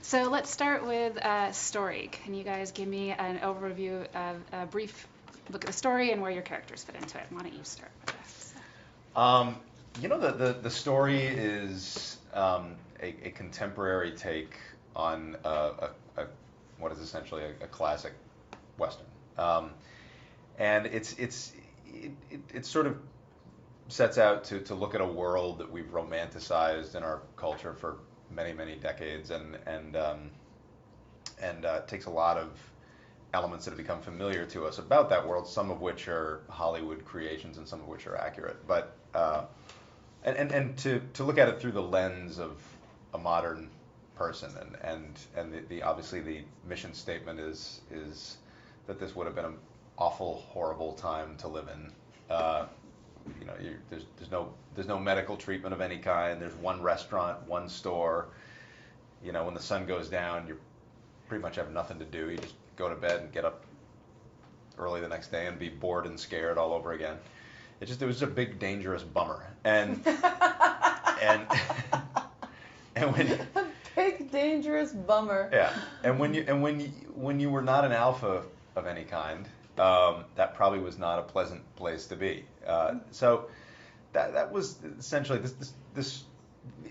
So let's start with story. Can you guys give me an overview of a brief look at the story and where your characters fit into it? Why don't you start with this? Um, the story is a contemporary take on what is essentially a classic Western. And it sort of sets out to look at a world that we've romanticized in our culture for many, many decades, and takes a lot of elements that have become familiar to us about that world, some of which are Hollywood creations and some of which are accurate. But and to look at it through the lens of a modern person, and the obviously the mission statement is that this would have been an awful, horrible time to live in. There's no medical treatment of any kind. There's one restaurant, one store. When the sun goes down, you pretty much have nothing to do. You just go to bed and get up early the next day and be bored and scared all over again. It was a big dangerous bummer. And when a big dangerous bummer. Yeah. And when you were not an alpha of any kind, that probably was not a pleasant place to be. So that was essentially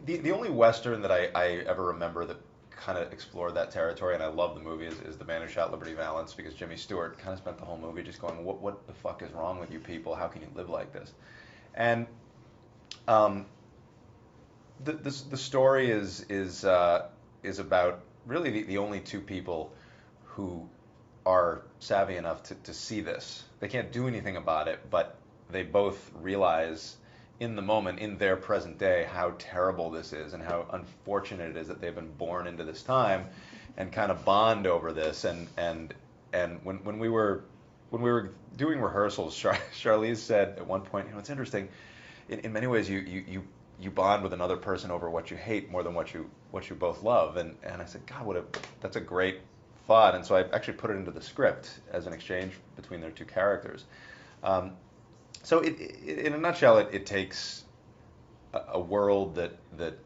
the only Western that I ever remember that kind of explored that territory, and I love the movie, is The Man Who Shot Liberty Valance, because Jimmy Stewart kind of spent the whole movie just going, what the fuck is wrong with you people? How can you live like this? And the story is about really the only two people who are savvy enough to see this. They can't do anything about it, but they both realize in the moment, in their present day, how terrible this is and how unfortunate it is that they've been born into this time, and kind of bond over this. And when we were doing rehearsals, Charlize said at one point, it's interesting. In many ways, you bond with another person over what you hate more than what you both love. And I said, God, that's a great thought. And so I actually put it into the script as an exchange between their two characters. So in a nutshell, it takes a world that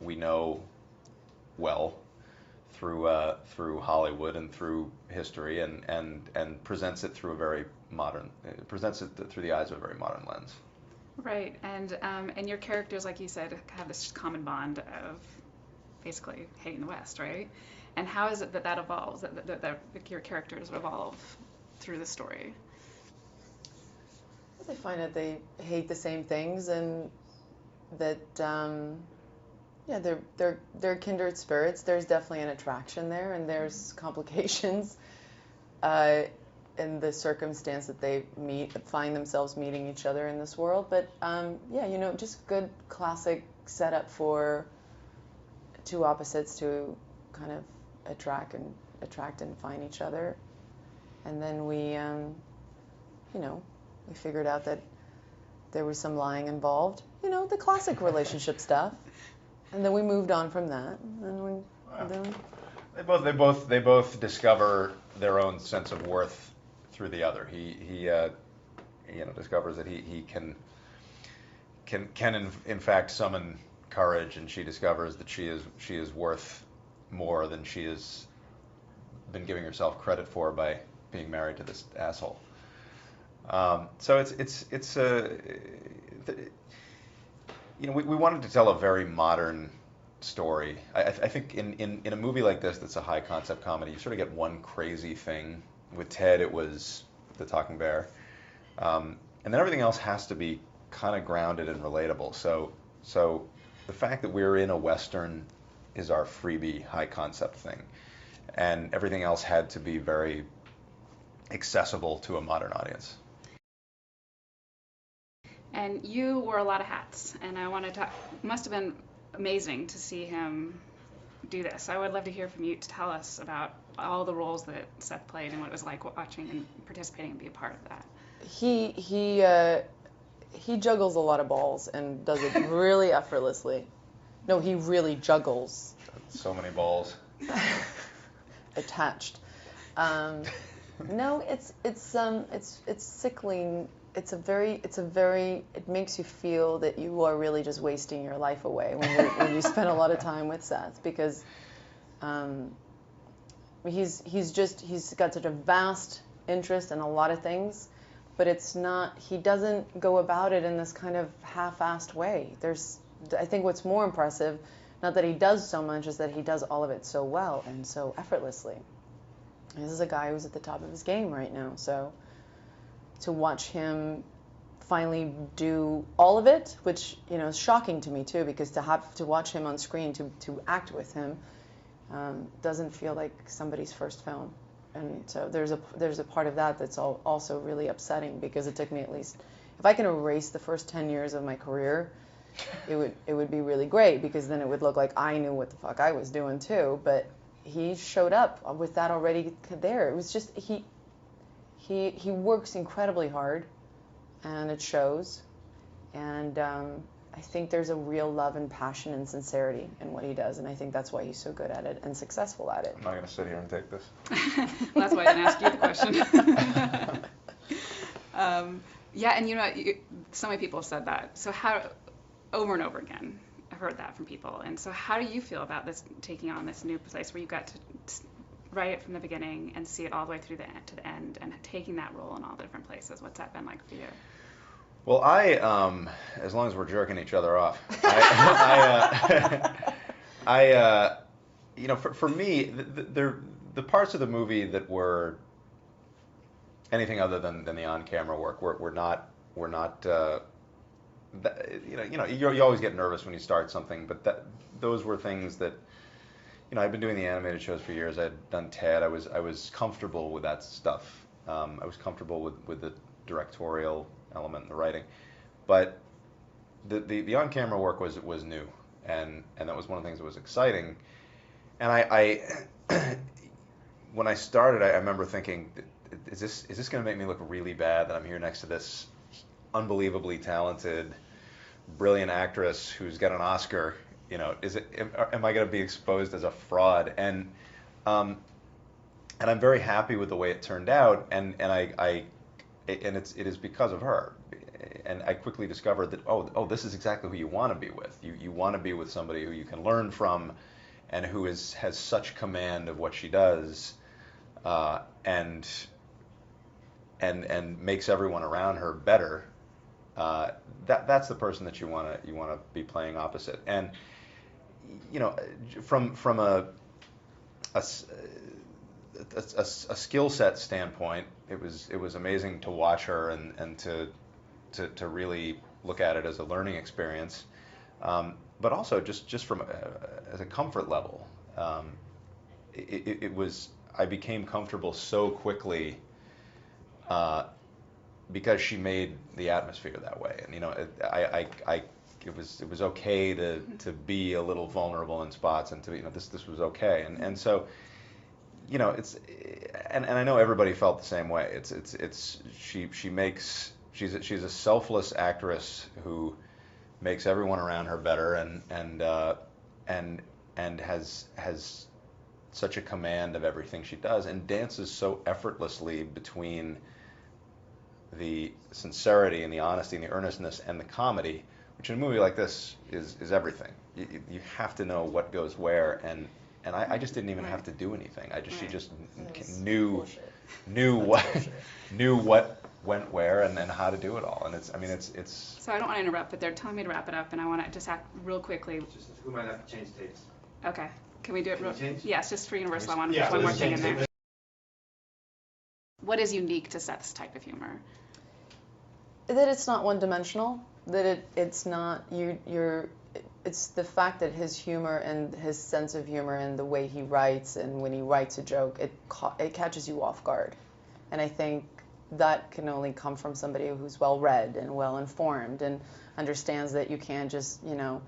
we know well through Hollywood and through history, and presents it through presents it through the eyes of a very modern lens. Right, and your characters, like you said, have this common bond of basically hating the West, right? And how is it that evolves, that your characters evolve through the story? I find that they hate the same things, and that they're kindred spirits. There's definitely an attraction there, and there's complications in the circumstance that they find themselves meeting each other in this world. But just good classic setup for two opposites to kind of attract and find each other. And then we figured out that there was some lying involved, the classic relationship stuff. And then we moved on from that. And They both discover their own sense of worth through the other. He discovers that he can in fact summon courage, and she discovers that she is worth more than she has been giving herself credit for by being married to this asshole. So we wanted to tell a very modern story. I think in a movie like this that's a high concept comedy, you sort of get one crazy thing. With Ted, it was the talking bear, and then everything else has to be kind of grounded and relatable. So the fact that we're in a Western is our freebie high concept thing, and everything else had to be very accessible to a modern audience. And you wore a lot of hats, and I want to talk. Must have been amazing to see him do this. I would love to hear from you to tell us about all the roles that Seth played and what it was like watching and participating and be a part of that. He juggles a lot of balls and does it really effortlessly. No, he really juggles. So many balls attached. No, it's sickling. It makes you feel that you are really just wasting your life away when you spend a lot of time with Seth, because Um, he's got such a vast interest in a lot of things, but it's not, he doesn't go about it in this kind of half-assed way. I think what's more impressive, not that he does so much, is that he does all of it so well and so effortlessly. This is a guy who's at the top of his game right now, so to watch him finally do all of it, which, you know, is shocking to me too, because to watch him on screen, to act with him, doesn't feel like somebody's first film. And so there's a part of that that's also really upsetting, because it took me, at least, if I can erase the first 10 years of my career, it would be really great, because then it would look like I knew what the fuck I was doing too. But he showed up with that already there. It was just he works incredibly hard, and it shows. And I think there's a real love and passion and sincerity in what he does, and I think that's why he's so good at it and successful at it. I'm not going to sit here and take this. That's why I didn't ask you the question. Yeah, and you know, so many people have said that. So how, over and over again, I've heard that from people. And so how do you feel about this, taking on this new place where you got to write it from the beginning and see it all the way through to the end, and taking that role in all the different places? What's that been like for you? Well, as long as we're jerking each other off, you know, for me, the parts of the movie that were anything other than the on-camera work were not you always get nervous when you start something, but those were things that, you know, I've been doing the animated shows for years. I'd done Ted. I was comfortable with that stuff. I was comfortable with the directorial element in the writing, but the on-camera work was new, and that was one of the things that was exciting. And I when I started, I remember thinking, is this going to make me look really bad that I'm here next to this unbelievably talented, brilliant actress who's got an Oscar? You know, am I going to be exposed as a fraud? And I'm very happy with the way it turned out, and it is because of her. And I quickly discovered that oh this is exactly who you want to be with. You want to be with somebody who you can learn from, and who has such command of what she does, and makes everyone around her better. That's the person that you want to be playing opposite. And you know, from a skill set standpoint, it was amazing to watch her and to really look at it as a learning experience, but also just from as a comfort level. I became comfortable so quickly because she made the atmosphere that way, and you know, it was okay to be a little vulnerable in spots, and to, you know, this was okay, and so, you know, and I know everybody felt the same way. She's a selfless actress who makes everyone around her better, and has such a command of everything she does, and dances so effortlessly between the sincerity and the honesty and the earnestness and the comedy, which in a movie like this is everything. You have to know what goes where, and I just didn't even have to do anything. She just knew what went where and how to do it all. And it's. So I don't want to interrupt, but they're telling me to wrap it up, and I want to just act real quickly. We might have to change tapes. Okay. Can we do it real? Yes, just for Universal. I want to Yeah, put one more thing in change there. What is unique to Seth's type of humor? That it's not one-dimensional. That it's not it's the fact that his humor and his sense of humor and the way he writes, and when he writes a joke, it catches you off guard. And I think that can only come from somebody who's well-read and well-informed and understands that you can't just, you know,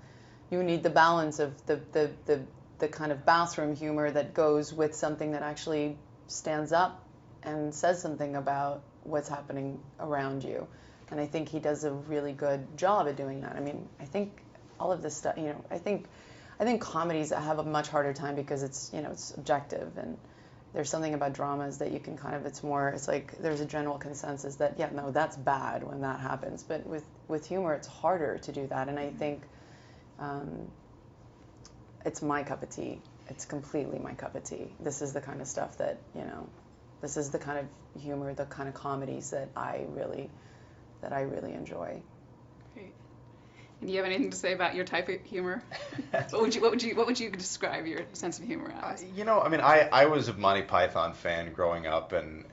you need the balance of the kind of bathroom humor that goes with something that actually stands up and says something about what's happening around you. And I think he does a really good job at doing that. I mean, I think all of this stuff, you know, I think comedies have a much harder time because it's, you know, it's objective, and there's something about dramas that you can kind of, it's like there's a general consensus that, yeah, no, that's bad when that happens. But with humor, it's harder to do that. And I think it's my cup of tea. it's completely my cup of tea. This is the kind of stuff that, this is the kind of humor, the kind of comedies that I really enjoy. Great. And do you have anything to say about your type of humor? What would you describe your sense of humor as? I was a Monty Python fan growing up, and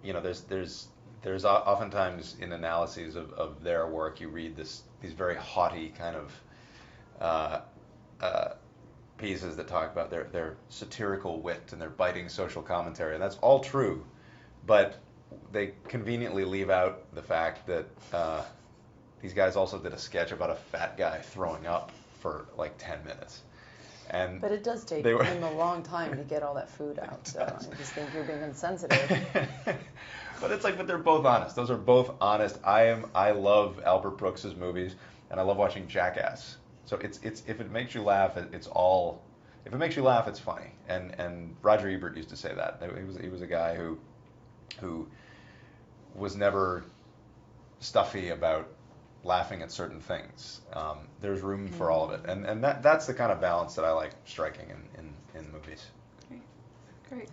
there's oftentimes in analyses of their work you read these very haughty kind of pieces that talk about their satirical wit and their biting social commentary, and that's all true, but they conveniently leave out the fact that these guys also did a sketch about a fat guy throwing up for like 10 minutes. But it does take them a long time to get all that food out, so I just think you're being insensitive. But they're both honest. Those are both honest. I love Albert Brooks's movies, and I love watching Jackass. So it's if it makes you laugh, if it makes you laugh, it's funny. And Roger Ebert used to say that. He was a guy who was never stuffy about laughing at certain things. There's room for all of it, and that's the kind of balance that I like striking in movies. Great.